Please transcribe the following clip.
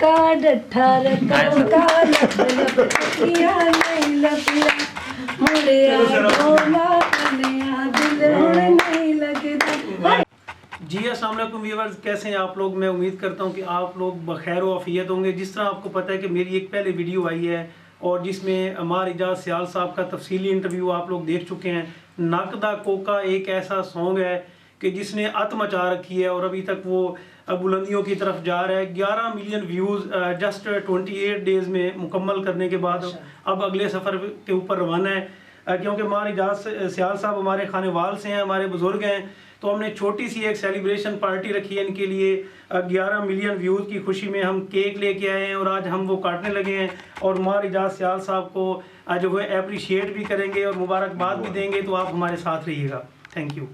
Coca डठा रे Coca लपकिया नहीं लपिया मुड़िया डोला कन्या दिल हुण नहीं लगदा। जी अस्सलाम वालेकुम व्यूअर्स, कैसे हैं आप लोग। मैं उम्मीद करता हूं कि आप लोग बखैर व आफियत होंगे। जिस तरह आपको पता है कि मेरी एक पहले वीडियो आई है और जिसमें अमार इजाज सियाल साहब का तफसीली इंटरव्यू आप लोग देख चुके हैं। नक दा कोका एक ऐसा सॉन्ग है कि जिसने अत मचा रखी है और अभी तक वो बुलंदियों की तरफ जा रहा है। 11 मिलियन व्यूज़ जस्ट 28 डेज़ में मुकम्मल करने के बाद अब अगले सफ़र के ऊपर रवाना है। क्योंकि हमारे इजाज सियाल साहब हमारे खानेवाल से हैं, हमारे बुज़ुर्ग हैं, तो हमने छोटी सी एक सेलिब्रेशन पार्टी रखी है इनके लिए। 11 मिलियन व्यूज़ की खुशी में हम केक लेके आए हैं और आज हम वो काटने लगे हैं और हमारे इजाज सियाल साहब को जो है अप्रिशिएट भी करेंगे और मुबारकबाद भी देंगे। तो आप हमारे साथ रहिएगा। Thank you.